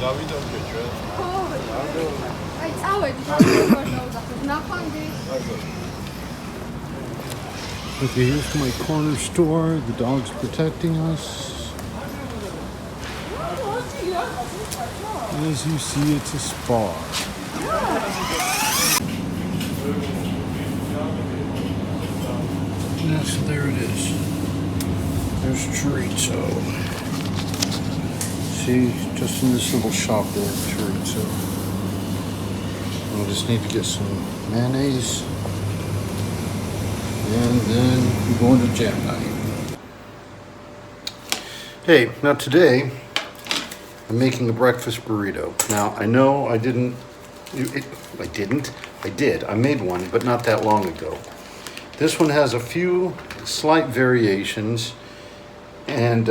Okay, here's my corner store. The dog's protecting us. As you see, it's a spa. Yeah, so there it is. There's chorizo. See, just in this little shop there, chorizo. We'll just need to get some mayonnaise. And then we go into jam night. Hey, now today I'm making a breakfast burrito. Now I know I did. I made one, but not that long ago. This one has a few slight variations, and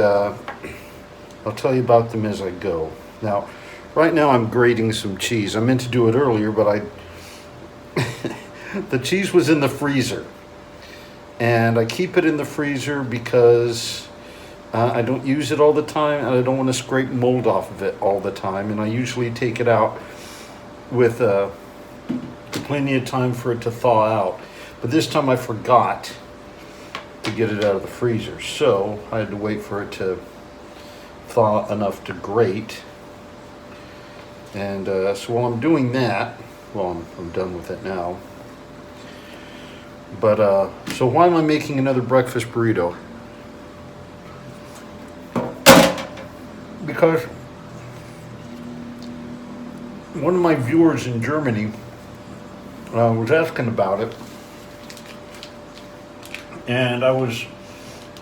I'll tell you about them as I go. Now, right now I'm grating some cheese. I meant to do it earlier, but the cheese was in the freezer. And I keep it in the freezer because I don't use it all the time, and I don't want to scrape mold off of it all the time. And I usually take it out with plenty of time for it to thaw out. But this time I forgot to get it out of the freezer, so I had to wait for it to thaw enough to grate. And so while I'm doing that, well, I'm done with it now. But so why am I making another breakfast burrito? Because one of my viewers in Germany was asking about it, and I was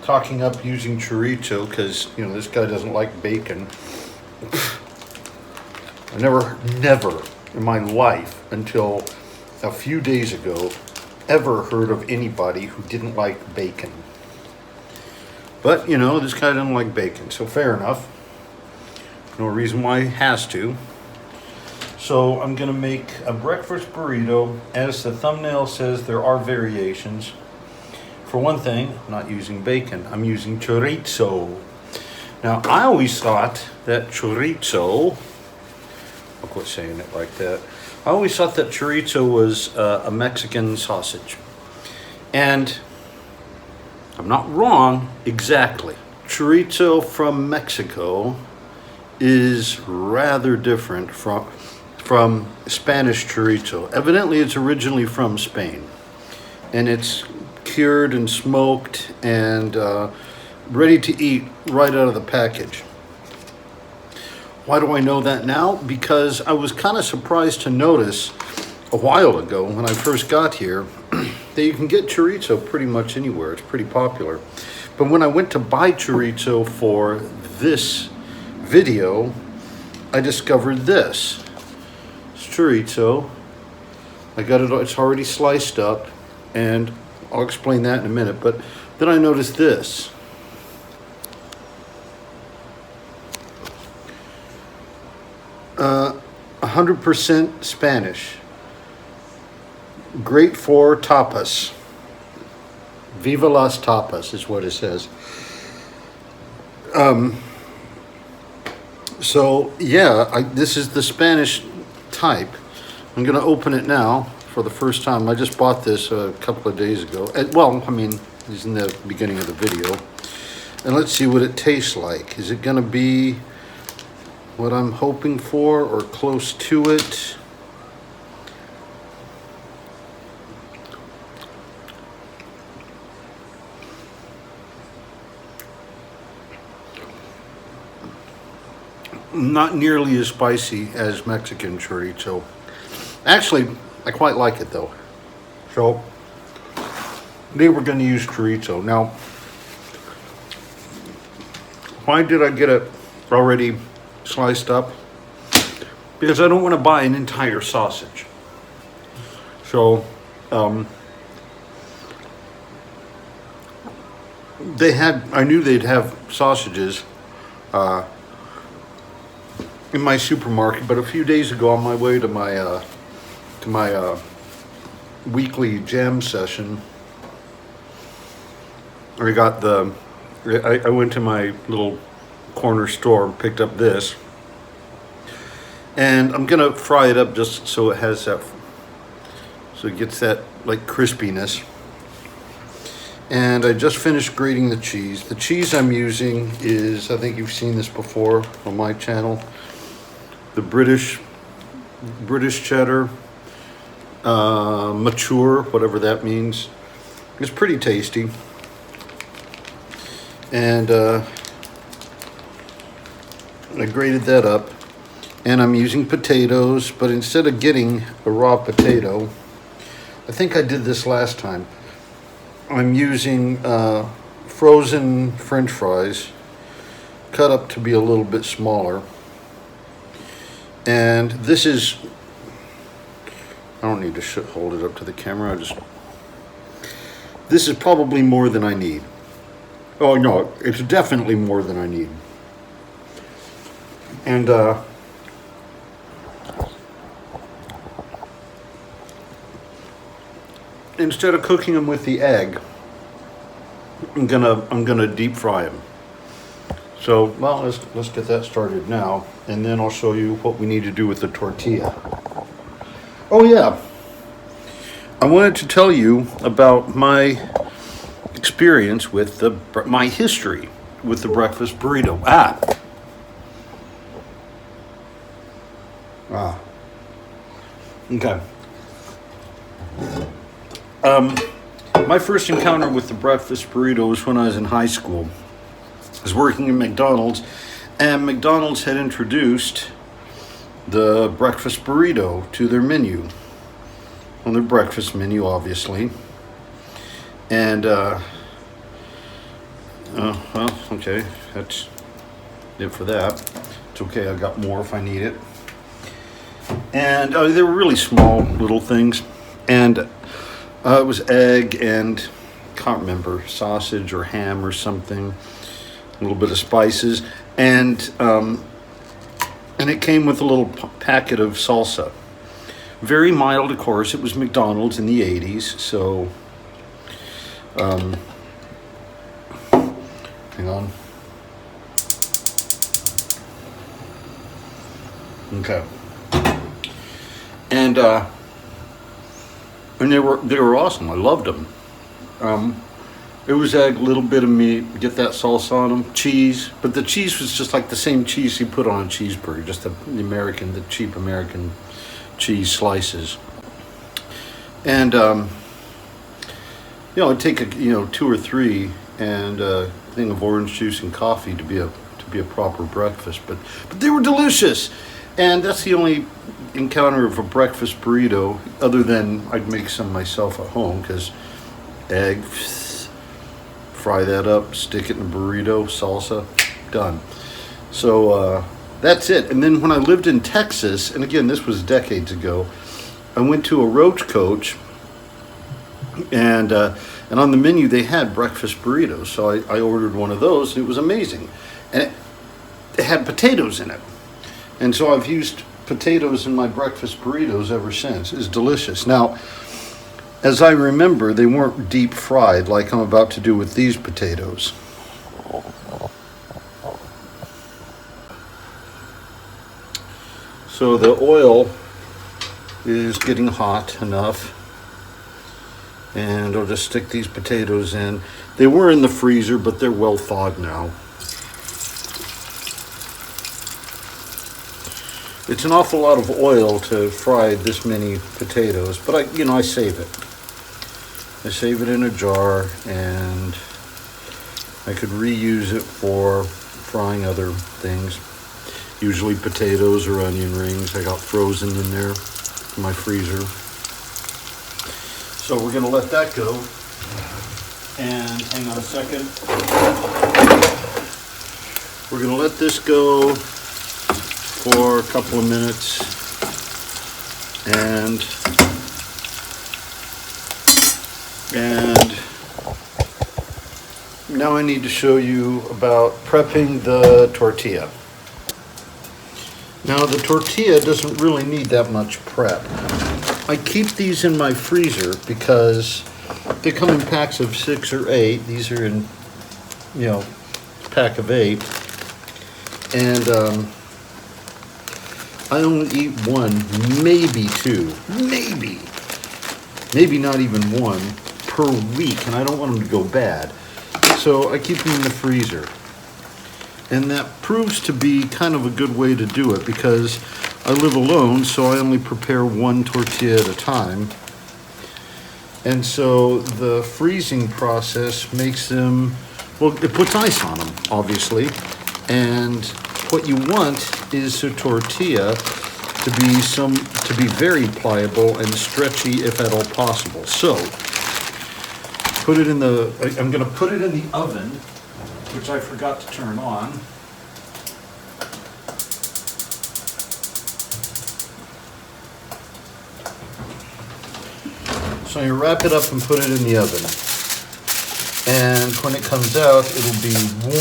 talking up using chorizo because, you know, this guy doesn't like bacon. I never in my life until a few days ago ever heard of anybody who didn't like bacon. But, you know, this guy doesn't like bacon, so fair enough. No reason why he has to. So I'm gonna make a breakfast burrito. As the thumbnail says, there are variations. For one thing, I'm not using bacon, I'm using chorizo. Now, I always thought that chorizo, I'll quit saying it like that. I always thought that chorizo was a Mexican sausage. And I'm not wrong exactly. Chorizo from Mexico is rather different from Spanish chorizo. Evidently, it's originally from Spain. And it's cured and smoked and ready to eat right out of the package. Why do I know that now? Because I was kind of surprised to notice a while ago when I first got here that you can get chorizo pretty much anywhere. It's pretty popular. But when I went to buy chorizo for this video, I discovered this. It's chorizo. I got it, it's already sliced up, and I'll explain that in a minute. But then I noticed this. 100% Spanish. Great for tapas. Viva las tapas is what it says. So yeah, this is the Spanish type. I'm gonna open it now for the first time. I just bought this a couple of days ago. Well, I mean, it's in the beginning of the video. And let's see what it tastes like. Is it gonna be what I'm hoping for or close to it? Not nearly as spicy as Mexican chorizo. Actually, I quite like it though. So, today we're going to use chorizo. Now, why did I get it already sliced up? Because I don't want to buy an entire sausage. So, I knew they'd have sausages in my supermarket, but a few days ago on my way to my weekly jam session, I went to my little corner store and picked up this. And I'm gonna fry it up just so it has that, so it gets that like crispiness. And I just finished grating the cheese. The cheese I'm using is, I think you've seen this before on my channel, the British cheddar, mature, whatever that means. It's pretty tasty. And I grated that up. And I'm using potatoes, but instead of getting a raw potato, I think I did this last time, I'm using frozen French fries, cut up to be a little bit smaller. And this is, I don't need to hold it up to the camera, this is probably more than I need. Oh no, it's definitely more than I need. And instead of cooking them with the egg, I'm gonna deep fry them. So, well, let's get that started now, and then I'll show you what we need to do with the tortilla. Oh yeah, I wanted to tell you about my experience with my history with the breakfast burrito. Okay. My first encounter with the breakfast burrito was when I was in high school. I was working at McDonald's, and McDonald's had introduced the breakfast burrito to their menu, on their breakfast menu, obviously. And, well, okay, that's it for that. It's okay, I got more if I need it. And they were really small little things. And it was egg and, can't remember, sausage or ham or something. A little bit of spices. And it came with a little packet of salsa. Very mild, of course. It was McDonald's in the 80s, so... hang on. Okay. And they were awesome. I loved them. It was a little bit of meat, get that salsa on them, cheese, but the cheese was just like the same cheese you put on a cheeseburger, just the cheap American cheese slices. And it'd take 2 or 3 and a thing of orange juice and coffee to be a proper breakfast, but they were delicious. And that's the only encounter of a breakfast burrito, other than I'd make some myself at home, because egg, fry that up, stick it in a burrito, salsa, done. So that's it. And then when I lived in Texas, and again, this was decades ago, I went to a Roach Coach, and on the menu they had breakfast burritos. So I ordered one of those, and it was amazing. And it had potatoes in it. And so I've used potatoes in my breakfast burritos ever since. It's delicious. Now, as I remember, they weren't deep fried like I'm about to do with these potatoes. So the oil is getting hot enough, and I'll just stick these potatoes in. They were in the freezer, but they're well thawed now. It's an awful lot of oil to fry this many potatoes, but I save it. I save it in a jar, and I could reuse it for frying other things. Usually potatoes or onion rings. I got frozen in there in my freezer. So we're gonna let that go. And hang on a second. We're gonna let this go for a couple of minutes, and now I need to show you about prepping the tortilla. Now the tortilla doesn't really need that much prep. I keep these in my freezer because they come in packs of 6 or 8. These are in, pack of 8. And I only eat one, maybe two, maybe not even one per week, and I don't want them to go bad. So I keep them in the freezer. And that proves to be kind of a good way to do it because I live alone, so I only prepare one tortilla at a time. And so the freezing process makes them, well, it puts ice on them, obviously. And what you want is a tortilla to be very pliable and stretchy if at all possible. So I'm going to put it in the oven, which I forgot to turn on. So you wrap it up and put it in the oven. And when it comes out, it'll be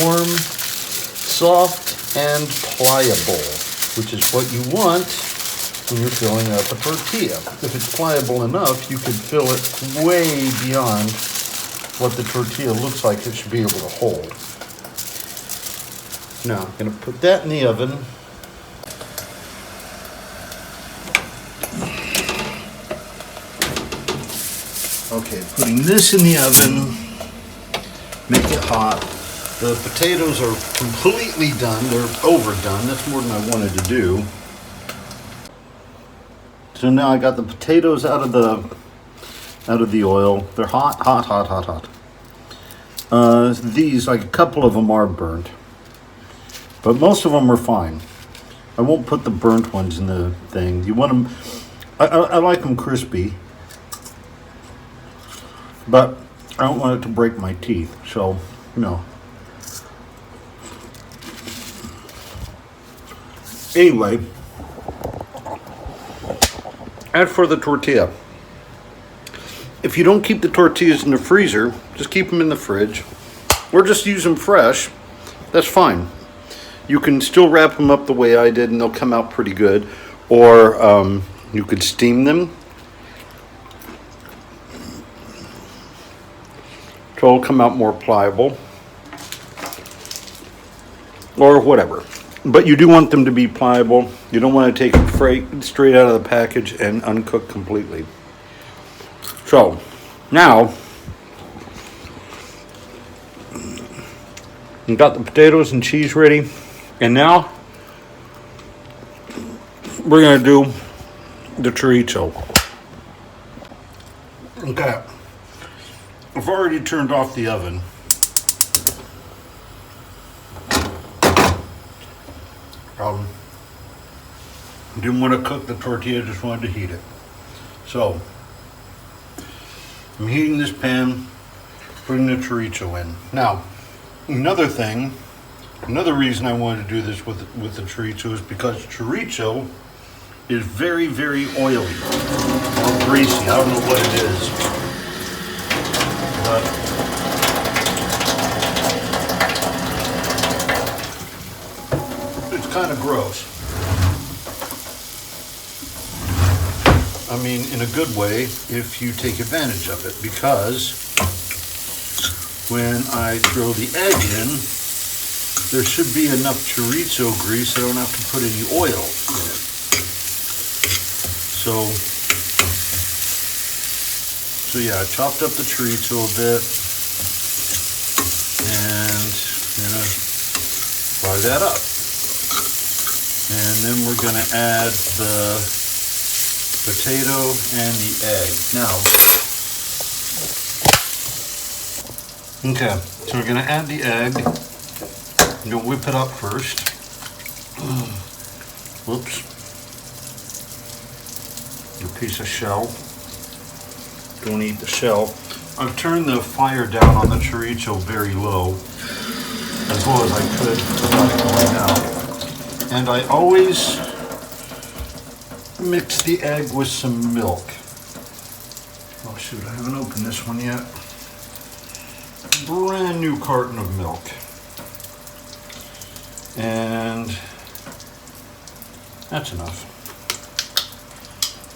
warm, soft, and pliable, which is what you want when you're filling up a tortilla. If it's pliable enough, you could fill it way beyond what the tortilla looks like it should be able to hold. Now, I'm going to put that in the oven. Okay, putting this in the oven, make it hot. The potatoes are completely done. They're overdone. That's more than I wanted to do. So now I got the potatoes out of the oil. They're hot. These, like a couple of them are burnt, but most of them are fine. I won't put the burnt ones in the thing. You want them, I like them crispy, but I don't want it to break my teeth, so, no. Anyway, as for the tortilla, if you don't keep the tortillas in the freezer, just keep them in the fridge, or just use them fresh, that's fine. You can still wrap them up the way I did and they'll come out pretty good, or you could steam them. So it'll come out more pliable, or whatever. But you do want them to be pliable. You don't want to take them straight out of the package and uncook completely. So now we've got the potatoes and cheese ready, and now we're going to do the chorizo. Okay. I've already turned off the oven. Didn't want to cook the tortilla, just wanted to heat it. So, I'm heating this pan, putting the chorizo in. Now, another reason I wanted to do this with the chorizo is because chorizo is very, very oily or greasy. I don't know what it is, but it's kind of gross. I mean, in a good way, if you take advantage of it, because when I throw the egg in, there should be enough chorizo grease I don't have to put any oil in it. So yeah, I chopped up the chorizo a bit, and I'm gonna fry that up. And then we're gonna add the potato and the egg. Now, okay, so we're gonna add the egg. I'm gonna whip it up first. Whoops. A piece of shell. Don't eat the shell. I've turned the fire down on the chorizo very low, as low as I could without it going out. And I always mix the egg with some milk. Oh shoot, I haven't opened this one yet. Brand new carton of milk. And that's enough.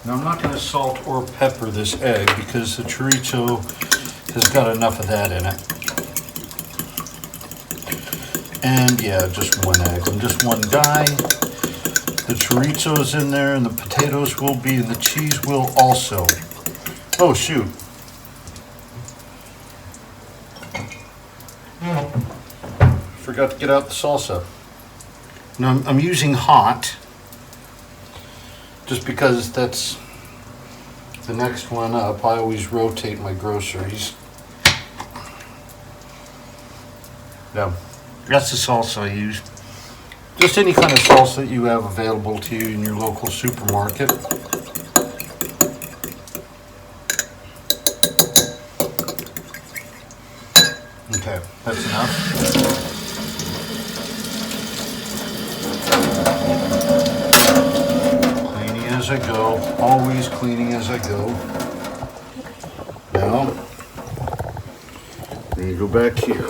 Now I'm not going to salt or pepper this egg because the chorizo has got enough of that in it. And yeah, just one egg. I'm just one guy. The chorizo is in there, and the potatoes will be, and the cheese will also. Oh, shoot. Forgot to get out the salsa. Now, I'm using hot, just because that's the next one up. I always rotate my groceries. Yeah, that's the salsa I use. Just any kind of salsa that you have available to you in your local supermarket. Okay, that's enough. Cleaning as I go, always cleaning as I go. Now, I'm going to go back here.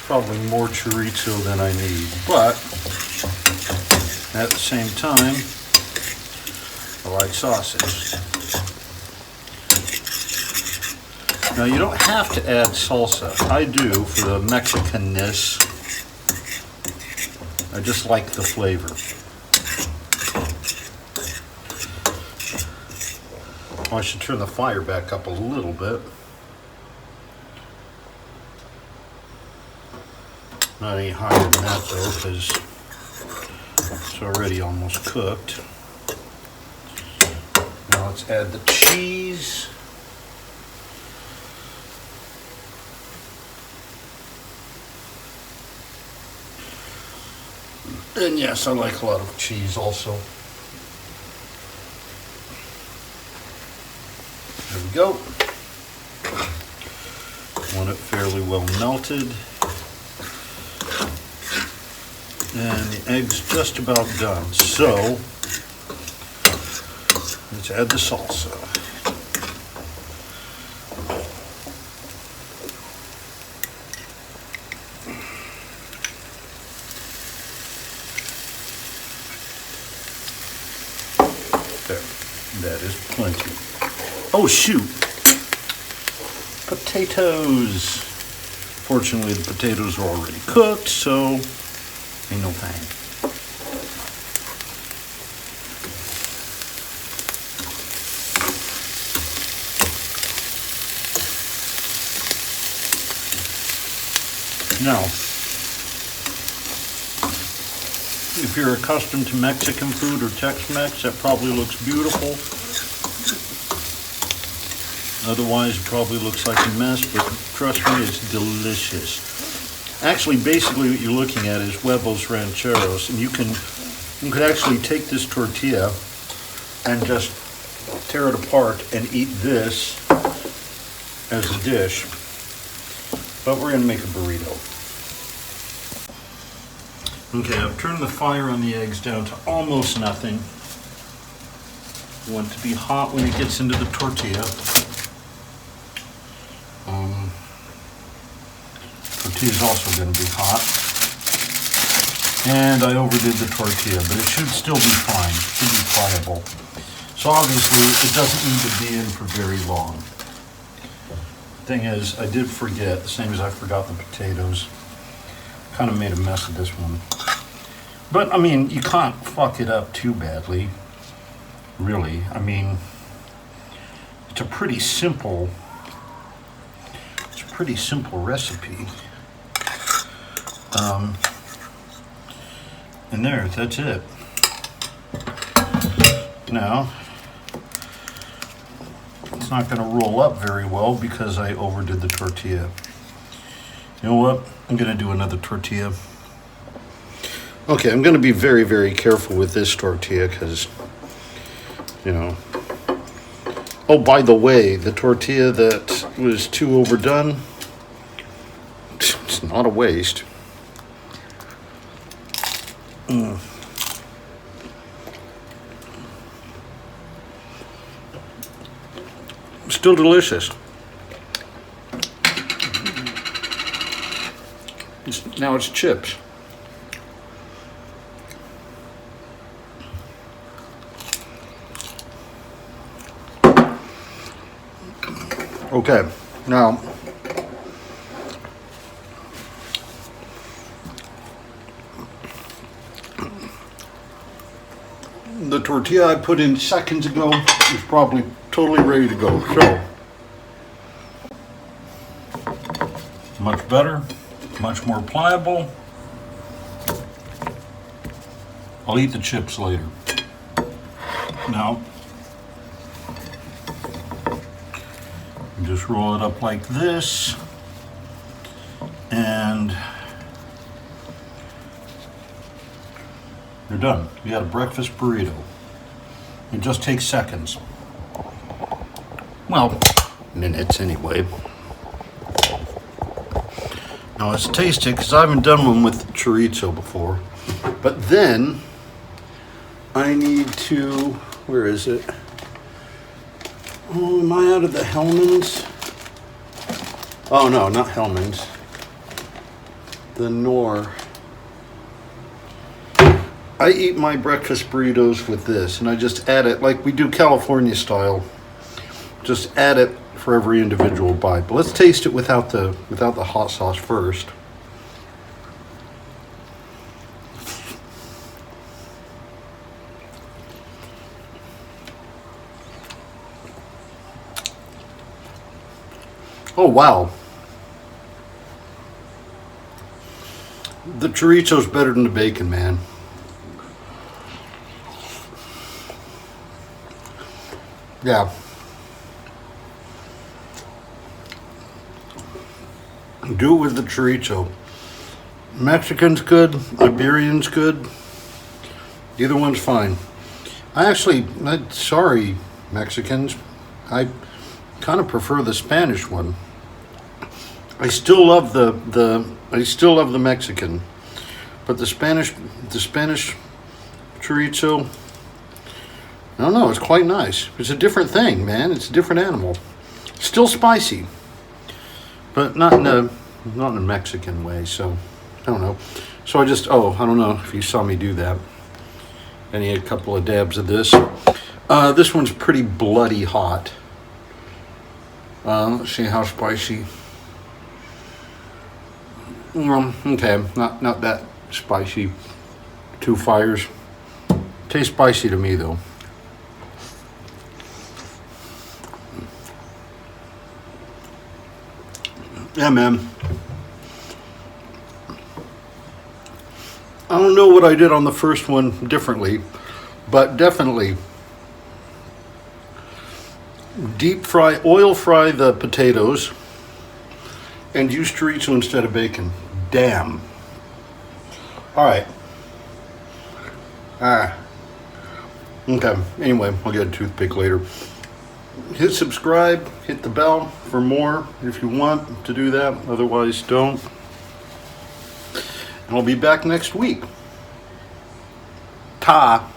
Probably more chorizo than I need, but at the same time, I like sausage. Now you don't have to add salsa. I do for the Mexicanness. I just like the flavor. Oh, I should turn the fire back up a little bit. Not any higher than that though, because it's already almost cooked. Now let's add the cheese. And yes, I like a lot of cheese also. There we go. Want it fairly well melted. And the egg's just about done. So, let's add the salsa. There, that is plenty. Oh shoot! Potatoes! Fortunately, the potatoes are already cooked, so ain't no pain. Now, if you're accustomed to Mexican food or Tex-Mex, that probably looks beautiful. Otherwise, it probably looks like a mess, but trust me, it's delicious. Actually, basically what you're looking at is huevos rancheros, and you could actually take this tortilla and just tear it apart and eat this as a dish. But we're going to make a burrito. Okay, I've turned the fire on the eggs down to almost nothing. You want it to be hot when it gets into the tortilla. Tortilla is also going to be hot. And I overdid the tortilla, but it should still be fine. It should be pliable. So obviously, it doesn't need to be in for very long. Thing is, I did forget, the same as I forgot the potatoes. Kind of made a mess of this one. But, I mean, you can't fuck it up too badly. Really. I mean, it's a pretty simple recipe. And that's it. Now, it's not going to roll up very well because I overdid the tortilla. You know what? I'm going to do another tortilla. Okay, I'm going to be very, very careful with this tortilla because, you know. Oh, by the way, the tortilla that was too overdone, it's not a waste. Still delicious. Now it's chips. Okay, now the tortilla I put in seconds ago is probably totally ready to go. So much better, much more pliable. I'll eat the chips later. Now, just roll it up like this, and you're done. You got a breakfast burrito. It just takes seconds. Well, minutes anyway. Now let's taste it, because I haven't done one with chorizo before. But then I need to, where is it? Oh, am I out of the Hellman's? Oh no, not Hellman's. The Knorr. I eat my breakfast burritos with this, and I just add it like we do California style. Just add it for every individual bite. But let's taste it without the hot sauce first. Oh wow. The chorizo's better than the bacon, man. Yeah. Do it with the chorizo. Mexican's good, Iberian's good. Either one's fine. Sorry, Mexicans. I kind of prefer the Spanish one. I still love the Mexican, but the Spanish chorizo, I don't know, it's quite nice. It's a different thing, man. It's a different animal. Still spicy, but not in a Mexican way. So I don't know. So I don't know if you saw me do that. And a couple of dabs of this. This one's pretty bloody hot. Let's see how spicy. Okay, not that spicy. 2 fires. Tastes spicy to me though. Yeah, man. I don't know what I did on the first one differently, but definitely oil fry the potatoes and use chorizo instead of bacon. Damn. All right. Okay. Anyway, I'll get a toothpick later. Hit subscribe, hit the bell for more if you want to do that. Otherwise, don't. And I'll be back next week. Ta.